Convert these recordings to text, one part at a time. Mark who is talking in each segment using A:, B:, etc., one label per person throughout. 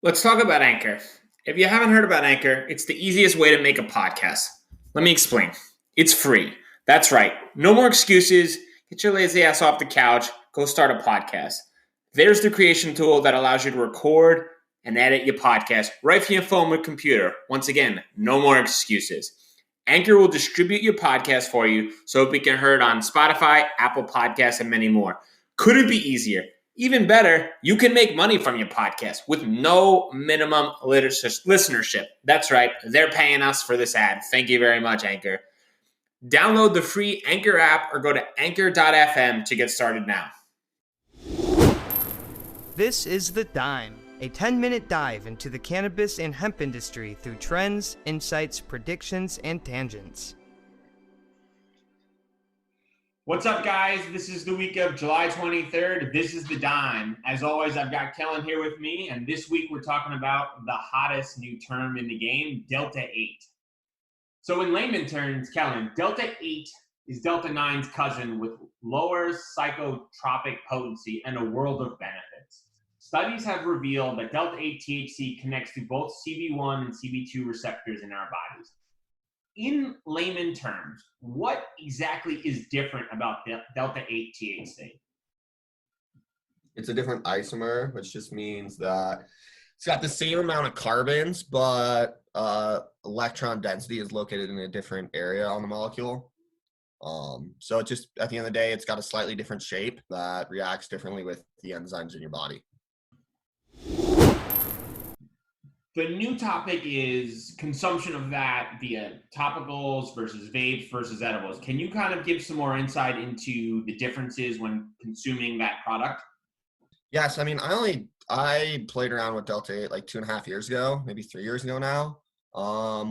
A: Let's talk about Anchor. If you haven't heard about Anchor, it's the easiest way to make a podcast. Let me explain. It's free. That's right. No more excuses. Get your lazy ass off the couch. Go start a podcast. There's the creation tool that allows you to record and edit your podcast right from your phone or computer. Once again, no more excuses. Anchor will distribute your podcast for you so it can be heard on Spotify, Apple Podcasts, and many more. Couldn't be easier. Even better, you can make money from your podcast with no minimum listenership. That's right, they're paying us for this ad. Thank you very much, Anchor. Download the free Anchor app or go to anchor.fm to get started now.
B: This is The Dime, a 10-minute dive into the cannabis and hemp industry through trends, insights, predictions, and tangents.
A: What's up, guys? This is the week of July 23rd. This is The Dime. As always, I've got Kellan here with me, and this week we're talking about the hottest new term in the game, Delta-8. So in layman terms, Kellan, Delta-8 is Delta-9's cousin with lower psychotropic potency and a world of benefits. Studies have revealed that Delta-8 THC connects to both CB1 and CB2 receptors in our bodies. In layman terms, what exactly is different about Delta-8 THC?
C: It's a different isomer, which just means that it's got the same amount of carbons, but electron density is located in a different area on the molecule. So it just, at the end of the day, it's got a slightly different shape that reacts differently with the enzymes in your body.
A: The new topic is consumption of that via topicals versus vapes versus edibles. Can you kind of give some more insight into the differences when consuming that product?
C: Yes, I mean, I played around with Delta-8 like 2.5 years ago, maybe 3 years ago now,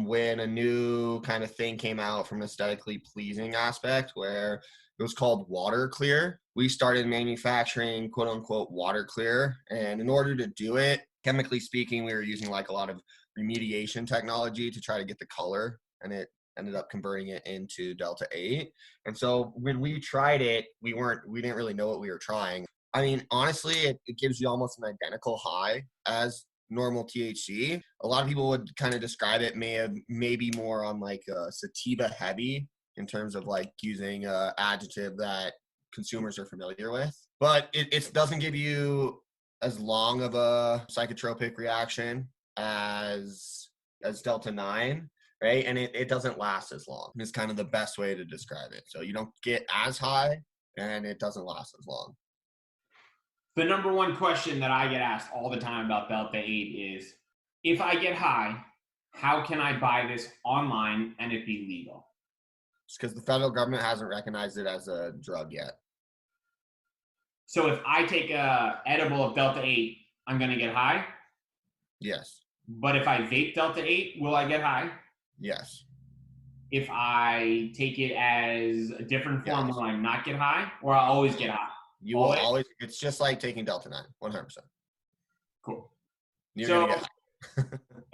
C: when a new kind of thing came out from an aesthetically pleasing aspect where it was called water clear. We started manufacturing quote unquote water clear, and in order to do it, chemically speaking, we were using like a lot of remediation technology to try to get the color, and it ended up converting it into Delta-8. And so when we tried it, we didn't really know what we were trying. I mean, honestly, it gives you almost an identical high as normal THC. A lot of people would kind of describe it maybe more on like sativa heavy in terms of like using an adjective that consumers are familiar with. But it doesn't give you as long of a psychotropic reaction as Delta-9, right? And it doesn't last as long. It's kind of the best way to describe it. So you don't get as high and it doesn't last as long.
A: The number one question that I get asked all the time about Delta-8 is, if I get high, how can I buy this online and it be legal?
C: It's because the federal government hasn't recognized it as a drug yet.
A: So if I take a edible of Delta-8, I'm going to get high?
C: Yes.
A: But if I vape Delta-8, will I get high?
C: Yes.
A: If I take it as a different form,
C: Yes.
A: will I not get high? Or I'll always get high?
C: You will always, it's just like taking Delta-9, 100%.
A: Cool.
C: You're going to get high.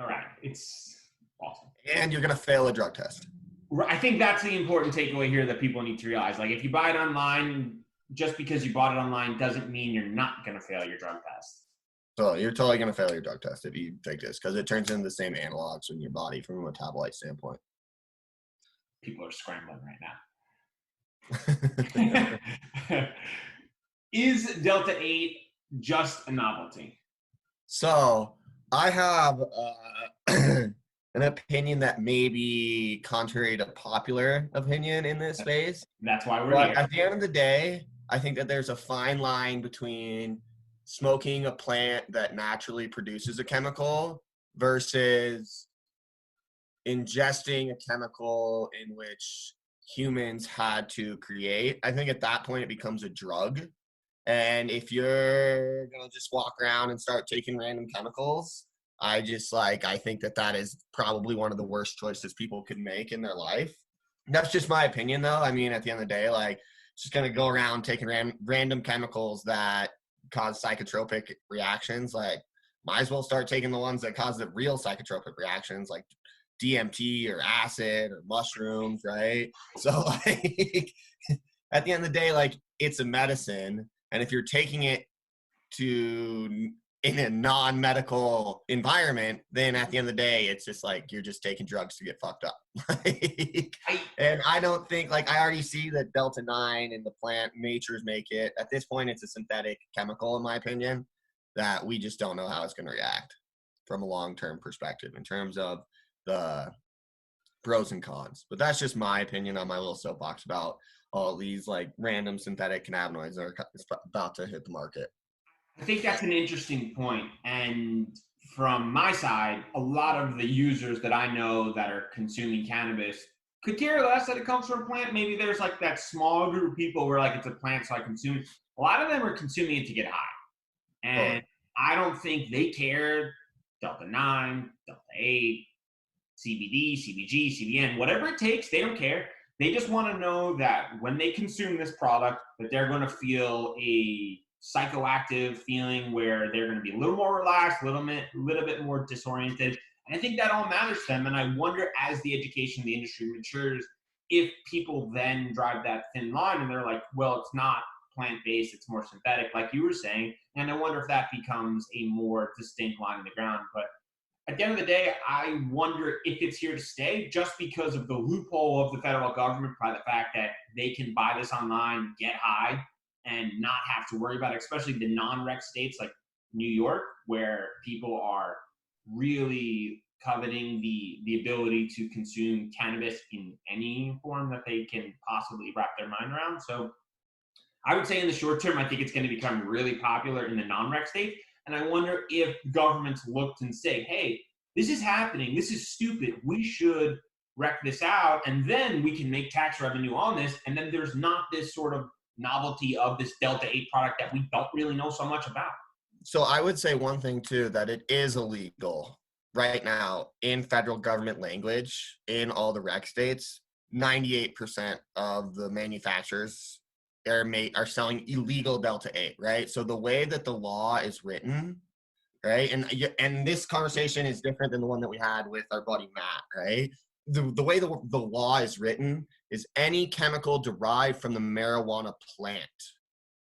A: All right. It's awesome.
C: And you're going to fail a drug test.
A: I think that's the important takeaway here that people need to realize. Like, if you buy it online, just because you bought it online doesn't mean you're not going to fail your drug test.
C: So you're totally going to fail your drug test if you take this, because it turns into the same analogs in your body from a metabolite standpoint.
A: People are scrambling right now. Is Delta-8 just a novelty?
C: So I have an opinion that may be contrary to popular opinion in this space.
A: That's why we're
C: But
A: here.
C: at the end of the day, I think that there's a fine line between smoking a plant that naturally produces a chemical versus ingesting a chemical in which humans had to create. I think at that point it becomes a drug. And if you're going to just walk around and start taking random chemicals, I think that is probably one of the worst choices people could make in their life. That's just my opinion, though. I mean, at the end of the day, like, just going to go around taking random chemicals that cause psychotropic reactions. Like, might as well start taking the ones that cause the real psychotropic reactions, like DMT or acid or mushrooms, right? So, like, at the end of the day, like, it's a medicine. And if you're taking it to in a non-medical environment, then at the end of the day, it's just like you're just taking drugs to get fucked up. And I don't think, like, I already see that Delta-8 and the plant natures make it. At this point, it's a synthetic chemical, in my opinion, that we just don't know how it's going to react from a long-term perspective in terms of the pros and cons. But that's just my opinion on my little soapbox about all these like random synthetic cannabinoids that are about to hit the market.
A: I think that's an interesting point. And from my side, a lot of the users that I know that are consuming cannabis could care less that it comes from a plant. Maybe there's like that small group of people where like it's a plant, so I consume it. A lot of them are consuming it to get high. And I don't think they care Delta-9, Delta-8, CBD, CBG, CBN, whatever it takes, they don't care. They just want to know that when they consume this product, that they're going to feel a psychoactive feeling where they're going to be a little more relaxed, a little bit more disoriented. And I think that all matters to them. And I wonder, as the education of the industry matures, if people then drive that thin line and they're like, well, it's not plant-based, it's more synthetic, like you were saying. And I wonder if that becomes a more distinct line in the ground. But at the end of the day, I wonder if it's here to stay just because of the loophole of the federal government by the fact that they can buy this online, get high, and not have to worry about it, especially the non-rec states like New York, where people are really coveting the ability to consume cannabis in any form that they can possibly wrap their mind around. So I would say in the short term, I think it's going to become really popular in the non-rec states. And I wonder if governments looked and say, hey, this is happening. This is stupid. We should wreck this out. And then we can make tax revenue on this. And then there's not this sort of novelty of this Delta-8 product that we don't really know so much about.
C: So I would say one thing too, that it is illegal right now in federal government language in all the rec states. 98% of the manufacturers are selling illegal Delta-8, right? So the way that the law is written, right? And this conversation is different than the one that we had with our buddy Matt, right? The way the law is written is any chemical derived from the marijuana plant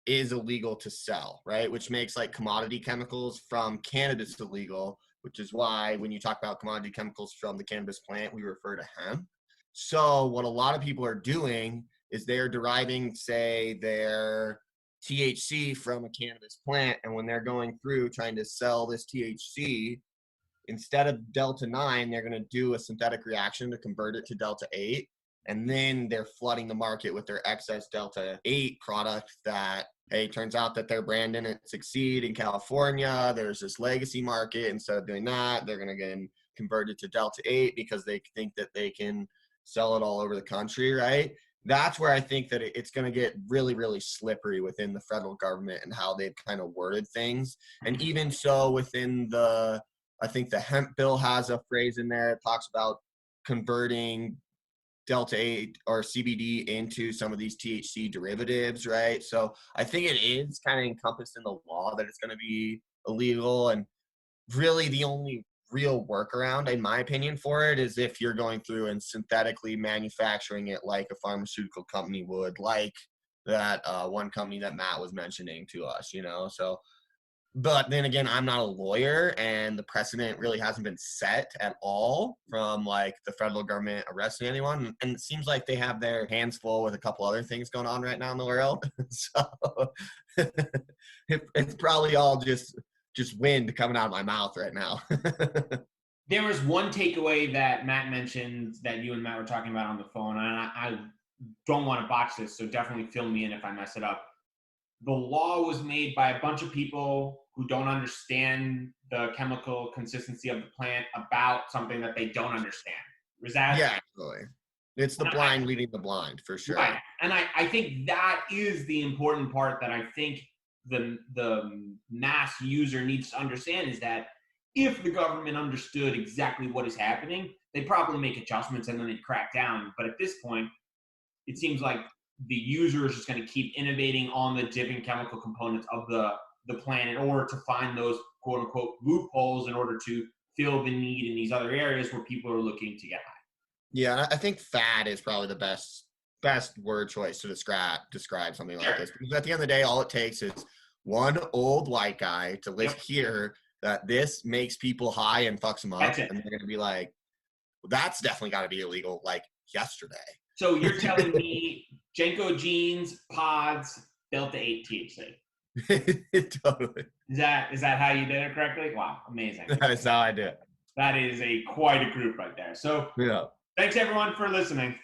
C: is illegal to sell, right? Which makes like commodity chemicals from cannabis illegal, which is why when you talk about commodity chemicals from the cannabis plant, we refer to hemp. So what a lot of people are doing is they're deriving, say, their THC from a cannabis plant, and when they're going through trying to sell this THC, instead of Delta-9, they're going to do a synthetic reaction to convert it to Delta-8, and then they're flooding the market with their excess Delta-8 product that, hey, turns out that their brand didn't succeed in California. There's this legacy market. Instead of doing that, they're going to get converted to Delta-8 because they think that they can sell it all over the country, right? That's where I think that it's going to get really, really slippery within the federal government and how they've kind of worded things. And even so within I think the hemp bill has a phrase in there that talks about converting Delta-8 or CBD into some of these THC derivatives, right? So I think it is kind of encompassed in the law that it's going to be illegal. And really the only real workaround, in my opinion, for it is if you're going through and synthetically manufacturing it like a pharmaceutical company would, like that one company that Matt was mentioning to us, So, but then again, I'm not a lawyer, and the precedent really hasn't been set at all from like the federal government arresting anyone. And it seems like they have their hands full with a couple other things going on right now in the world. So it's probably all just wind coming out of my mouth right now.
A: There was one takeaway that Matt mentioned that you and Matt were talking about on the phone, and I don't want to botch this, so definitely fill me in if I mess it up. The law was made by a bunch of people who don't understand the chemical consistency of the plant about something that they don't understand. Was that?
C: Yeah, absolutely. It's the blind leading the blind, for sure.
A: Right. And I think that is the important part that I think the mass user needs to understand, is that if the government understood exactly what is happening, they'd probably make adjustments and then they'd crack down. But at this point, it seems like the user is just going to keep innovating on the different chemical components of the plant in order to find those quote unquote loopholes in order to fill the need in these other areas where people are looking to get high.
C: Yeah, I think fad is probably the best word choice to describe something like this. Because at the end of the day, all it takes is one old white guy to
A: Yep.
C: hear that this makes people high and fucks them up.
A: That's it.
C: And they're going to be like, well, that's definitely got to be illegal, like yesterday.
A: So you're telling me Jenko jeans, pods, Delta-8 THC.
C: Totally.
A: Is that how you did it correctly? Wow, amazing.
C: That's how I do it.
A: That is quite a group right there. So
C: Yeah.
A: thanks everyone for listening.